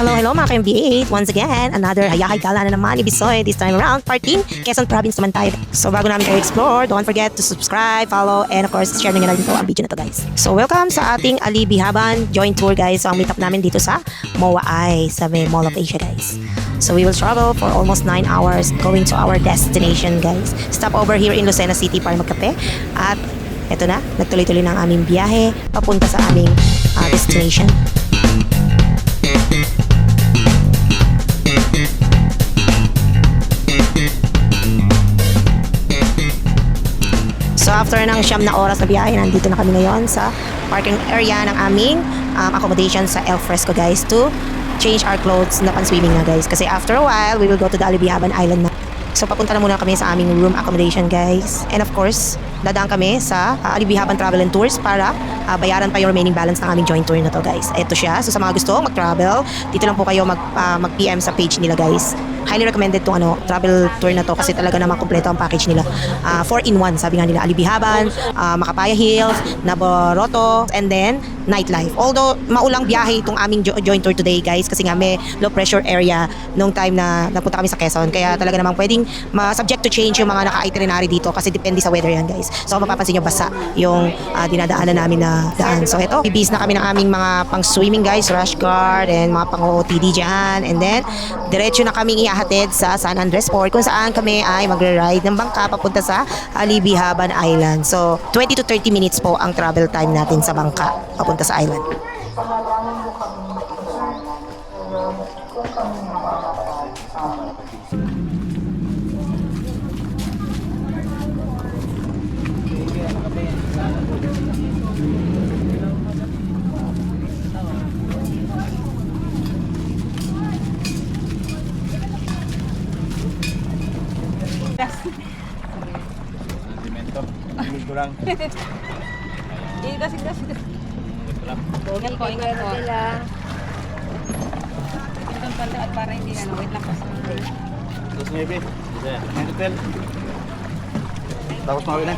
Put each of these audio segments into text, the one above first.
Hello mga ka-MB8. Once again, another hayahay gala na naman ni Bisoy. This time around, part 10, Quezon Province naman tayo. So bago namin kayo explore, don't forget to subscribe, follow, and of course, share nyo na rin po ang video na to guys. So welcome sa ating Ali Bihaban joint tour guys. So ang meet up namin dito sa MOA sa may Mall of Asia guys. So we will travel for almost 9 hours going to our destination guys. Stop over here in Lucena City para magkape. At eto na, nagtuloy-tuloy na ang aming biyahe papunta sa aming destination. So after ng 9 na oras na biyahe, nandito na kami ngayon sa parking area ng aming accommodation sa El Fresco guys to change our clothes na pan-swimming na guys. Kasi after a while, we will go to the Alibihaban Island na. So papunta na muna kami sa aming room accommodation guys. And of course, dadaan kami sa Alibihaban Travel and Tours para bayaran pa yung remaining balance ng aming joint tour na to guys. Ito siya. So sa mga gusto mag-travel, dito lang po kayo mag-PM sa page nila guys. Highly recommended tong travel tour na to kasi talaga naman kompleto ang package nila. 4-in-1 sabi nga nila. Alibihaban, Macapaya Hills, Naboroto, and then nightlife. Although maulang biyahe itong aming joint tour today guys kasi nga may low pressure area nung time na napunta kami sa Quezon. Kaya talaga namang pwedeng subject to change yung mga naka-itinerary dito kasi depende sa weather yan guys. So kung mapapansin nyo basa yung dinadaanan namin na daan. So ito, bibis na kami ng aming mga pang swimming guys, rash guard and mga pang OOTD dyan. And then diretso na kaming ihahatid sa San Andres Port kung saan kami ay magre-ride ng bangka papunta sa Alibihaban Island. So 20 to 30 minutes po ang travel time natin sa bangka papunta sa island. Kurang. Ini kasih. Kurang. Ingat po. Itong pala at para hindi na wait lang po sa... Terus maybe. Bisa. Main hotel. Tapos mawin na.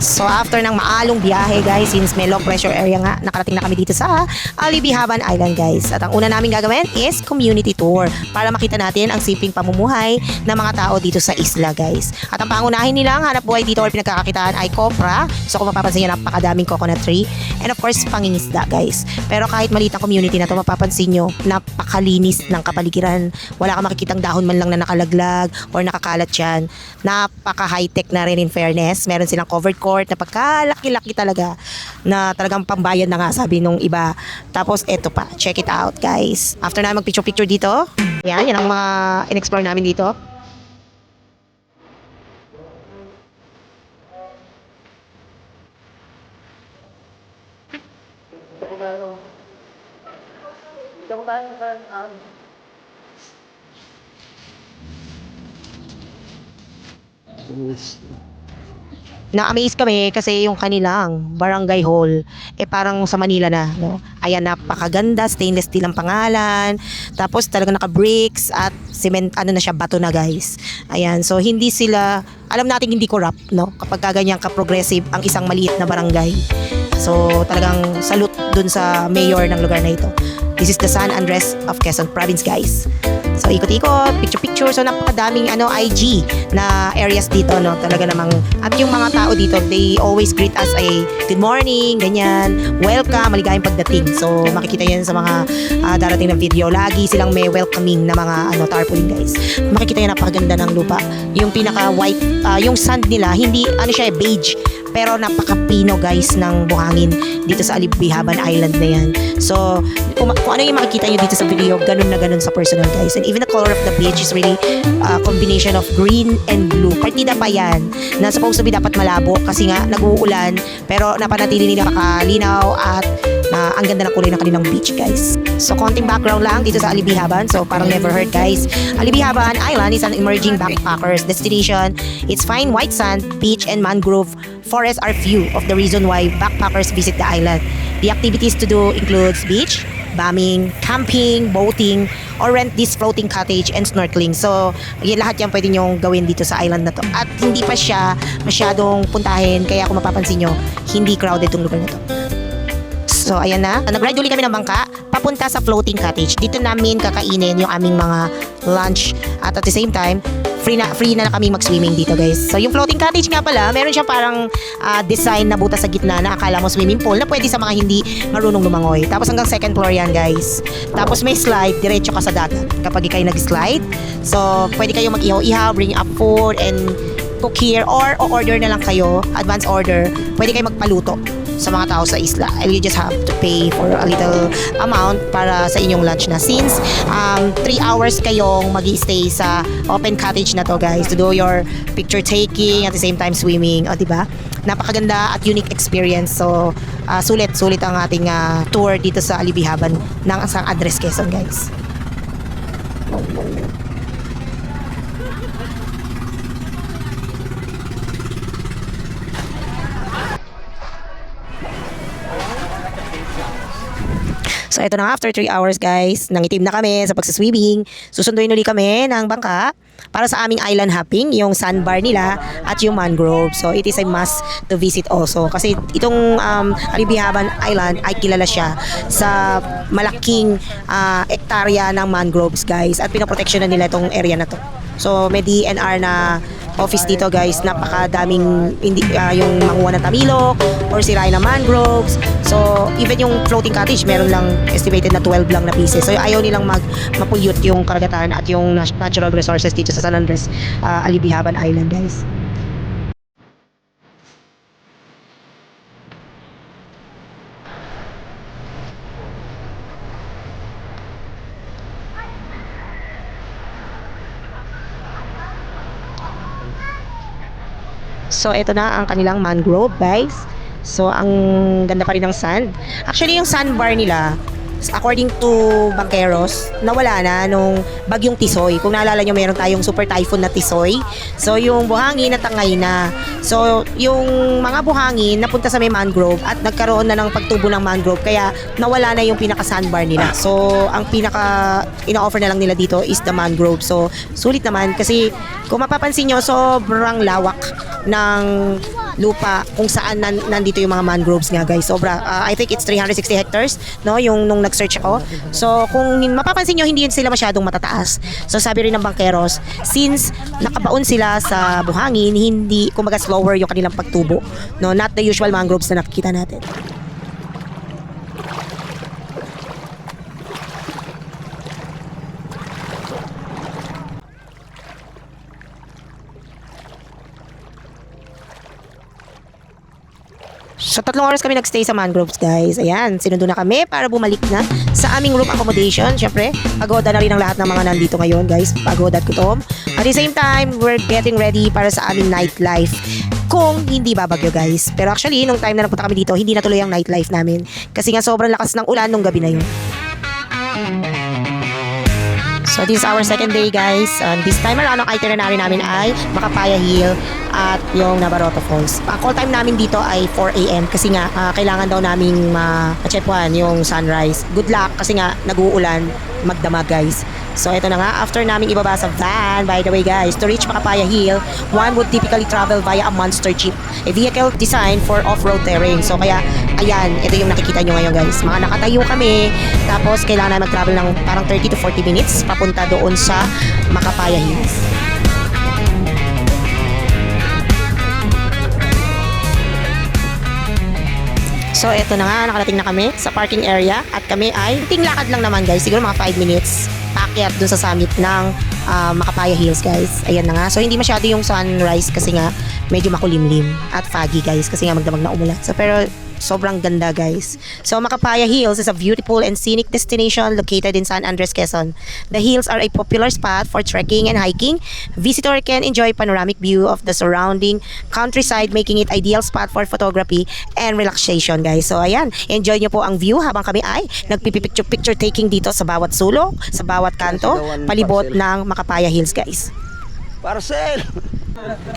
So after ng maalong biyahe guys, since may low pressure area nga, nakarating na kami dito sa Alibihaban Island guys. At ang una namin gagawin is community tour para makita natin ang simpleng pamumuhay ng mga tao dito sa isla guys. At ang pangunahin nilang hanap buhay dito or pinagkakakitaan ay copra. So kung mapapansin nyo, napakadaming coconut tree. And of course, pangingisda guys. Pero kahit maliit ang community na to, mapapansin nyo, napakalinis ng kapaligiran. Wala kang makikitang dahon man lang na nakalaglag or nakakalat yan. Napaka high-tech na rin in fairness. Meron silang covered court na pagkalaki-laki talaga na talagang pambayad na nga sabi nung iba. Tapos eto pa, check it out guys. After na mag-picture dito, yan ang mga in-explore namin dito. Na-amaze kami kasi yung kanilang barangay hall parang sa Manila na, no? Ayan, napakaganda, stainless steel ang pangalan. Tapos talagang naka-bricks at cement, na siya, bato na guys. Ayan, so hindi sila, alam natin hindi corrupt, no? Kapag ganyan ka-progressive ang isang maliit na barangay. So talagang salute dun sa mayor ng lugar na ito. This is the San Andres of Quezon Province guys. So ikot-ikot, picture-picture. So napakadaming IG na areas dito, no? Talaga namang, at yung mga tao dito, they always greet us ay good morning, ganyan, welcome, maligayang pagdating. So makikita yan sa mga darating na video. Lagi silang may welcoming na mga tarpaulin guys. Makikita yan, napakaganda ng lupa. Yung pinaka white, yung sand nila, hindi siya beige. Pero napaka-pino guys ng buhangin dito sa Alibihaban Island na yan. So, kung ano yung makikita nyo dito sa video, ganun na ganun sa personal guys. And even the color of the beach is really a combination of green and blue. Partida pa yan na supposed to be dapat malabo kasi nga nag-uulan. Pero napanatili nila makalinaw at ang ganda ng kulay ng kanilang beach guys. So, konting background lang dito sa Alibihaban. So, parang never heard guys. Alibihaban Island is an emerging backpackers destination. Its fine white sand, beach, and mangrove forests are few of the reason why backpackers visit the island. The activities to do includes beach, bombing, camping, boating, or rent this floating cottage and snorkeling. So, lahat yan pwede nyong gawin dito sa island na to. At hindi pa siya masyadong puntahin, kaya kung mapapansin nyo, hindi crowded tong lugar na to. So, ayan na. Nag-ride uli kami ng bangka papunta sa floating cottage. Dito namin kakainin yung aming mga lunch. At the same time, free na kami mag-swimming dito, guys. So, yung floating cottage nga pala, meron siyang parang design na butas sa gitna na akala mo swimming pool na pwede sa mga hindi marunong lumangoy. Tapos hanggang second floor yan, guys. Tapos may slide, diretso ka sa dagat kapag kayo nag-slide. So, pwede kayo mag-ihaw-ihaw, bring up food, and cook here, or order na lang kayo, advance order. Pwede kayo magpaluto sa mga tao sa isla, and you just have to pay for a little amount para sa inyong lunch na, since 3 hours kayong mag-stay sa open cottage na to, guys, to do your picture taking at the same time swimming. O, diba? Napakaganda at unique experience. So sulit ang ating tour dito sa Alibihaban ng San Andres, Quezon, guys. So, ito na, after 3 hours, guys, nangitim na kami sa pagsaswimming. Susunduin uli kami ng bangka para sa aming island hopping, yung sandbar nila at yung mangrove. So, it is a must to visit also. Kasi itong Alibihaban Island ay kilala siya sa malaking ektarya ng mangroves, guys. At pinoproteksyonan nila itong area na to. So, may DNR na office dito, guys. Napakadaming yung manguha ng tamilok or sirain na mangroves. So, even yung floating cottage, meron lang estimated na 12 lang na pieces. So, ayaw nilang mapulyut yung karagatan at yung natural resources dito sa San Andres, Alibihaban Island, guys. So, ito na ang kanilang mangrove, guys. So, ang ganda pa rin ng sand. Actually, yung sandbar nila, according to Banqueros, nawala na nung bagyong Tisoy. Kung naalala nyo, meron tayong super typhoon na Tisoy. So, yung buhangin natangay na. So, yung mga buhangin napunta sa may mangrove at nagkaroon na ng pagtubo ng mangrove. Kaya, nawala na yung pinaka-sandbar nila. So, ang pinaka ina-offer na lang nila dito is the mangrove. So, sulit naman kasi kung mapapansin nyo, sobrang lawak ng lupa kung saan nandito yung mga mangroves nga, guys. Sobra. I think it's 360 hectares, no? Yung nung nag-search ako. So, kung mapapansin nyo, hindi yun sila masyadong matataas. So, sabi rin ng Banqueros, since nakabaon sila sa buhangin, hindi, kumbaga slower yung kanilang pagtubo. No? Not the usual mangroves na nakikita natin. So, 3 oras kami nagstay sa mangroves, guys. Ayan, sinundo na kami para bumalik na sa aming room accommodation. Siyempre, pagoda na rin ang lahat ng mga nandito ngayon, guys. Pagoda at gutom. At the same time, we're getting ready para sa aming nightlife. Kung hindi babagyo, guys. Pero actually, nung time na nagpunta kami dito, hindi natuloy ang nightlife namin. Kasi nga sobrang lakas ng ulan nung gabi na yun. So, this is our second day, guys. This time around, ang itinerary namin ay Macapaya Hill at yung Navarrete Falls. Ang call time namin dito ay 4 a.m. kasi nga kailangan daw naming ma-checkwan yung sunrise. Good luck kasi nga nag-uulan, magdamag, guys. So, ito na nga. After namin ibaba sa van, by the way, guys, to reach Macapaya Hill, one would typically travel via a monster jeep, a vehicle designed for off-road terrain. So, kaya, ayan, ito yung nakikita nyo ngayon, guys. Mga nakatayo kami, tapos kailangan na mag-travel ng parang 30 to 40 minutes papunta doon sa Macapaya Hills. So, eto na nga, nakarating na kami sa parking area at kami ay lakad lang naman, guys. Siguro mga 5 minutes paakyat dun sa summit ng Macapaya Hills, guys. Ayan na nga. So, hindi masyado yung sunrise kasi nga medyo makulimlim at foggy, guys, kasi nga magdamag na umulan. So, pero sobrang ganda, guys. So, Macapaya Hills is a beautiful and scenic destination located in San Andres, Quezon. The hills are a popular spot for trekking and hiking. Visitor can enjoy panoramic view of the surrounding countryside, making it ideal spot for photography and relaxation, guys. So, ayan. Enjoy nyo po ang view habang kami ay nagpipicture taking dito sa bawat sulok, sa bawat kanto, palibot ng Macapaya Hills, guys. Parcel!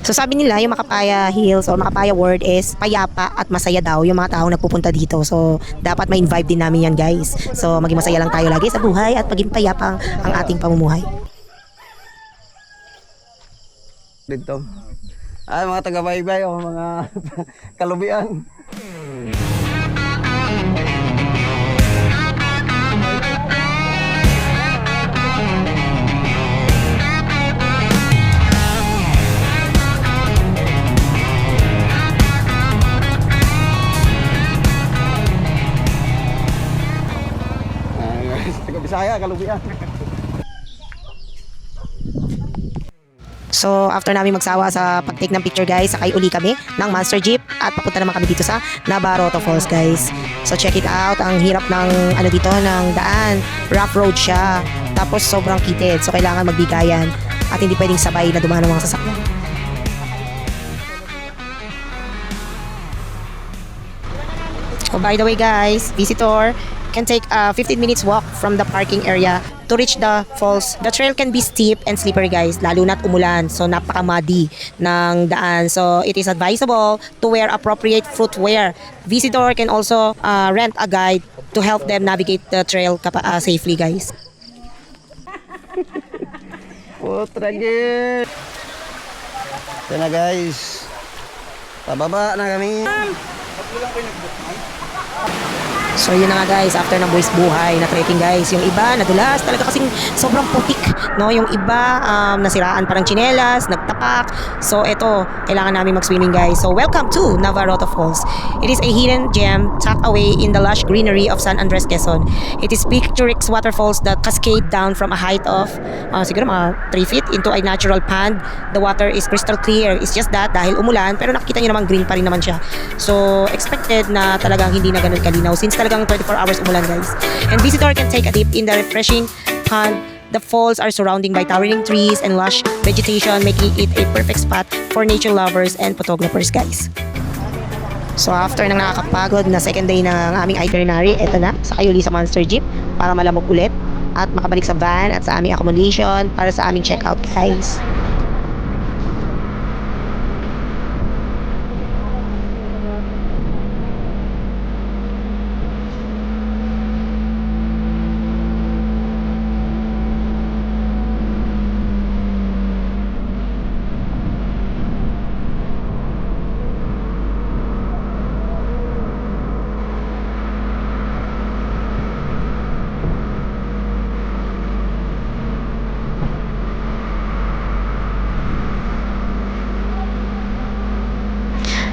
So sabi nila yung Makapaya Hills or Makapaya World is payapa at masaya daw yung mga taong nagpupunta dito. So dapat ma-invite din namin yan guys. So maging masaya lang tayo lagi sa buhay at maging payapa ang ating pamumuhay. Dito. Ay, mga taga-baybay o mga kalubian. Taga-Bisaya, kalubian. So after namin magsawa sa pag-take ng picture guys, sakay uli kami ng Monster Jeep at papunta naman kami dito sa Navarrete Falls guys. So check it out, ang hirap ng ano dito ng daan, rough road siya. Tapos sobrang kitid, so kailangan magbigayan at hindi pwedeng sabay na dumaan ng mga sasakyan. So by the way guys, visitor can take a 15 minutes walk from the parking area to reach the falls. The trail can be steep and slippery guys, lalo na't umulan. So napaka-muddy ng daan. So it is advisable to wear appropriate footwear. Visitor can also rent a guide to help them navigate the trail safely guys. Putragin. Ito na guys. Pababa na kami. So yun na nga guys, after ng buwis buhay na trekking guys, yung iba nadulas talaga kasing sobrang putik, no? Yung iba nasiraan parang tsinelas, nagtapak. So eto, kailangan namin mag-swimming guys. So welcome to Navarrete Falls. It is a hidden gem tucked away in the lush greenery of San Andres, Quezon. It is picturesque waterfalls that cascade down from a height of siguro mga 3 feet into a natural pond. The water is crystal clear. It's just that dahil umulan, pero nakikita nyo naman green pa rin naman siya. So expected na talagang hindi na ganun kalinaw since talagang 24 hours umulan guys. And visitor can take a dip in the refreshing pond. The falls are surrounding by towering trees and lush vegetation, making it a perfect spot for nature lovers and photographers guys. So after ng nakakapagod na second day ng aming itinerary, eto na, sakay uli sa Monster Jeep para malamok ulit at makabalik sa van at sa aming accommodation para sa aming checkout guys.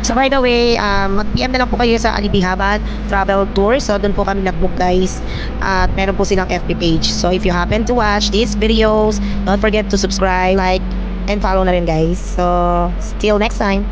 So by the way, mag-PM na lang po kayo sa Alibihaban Travel Tour. So doon po kami nag-book guys. At meron po silang FB page. So if you happen to watch these videos, don't forget to subscribe, like, and follow na rin guys. So till next time.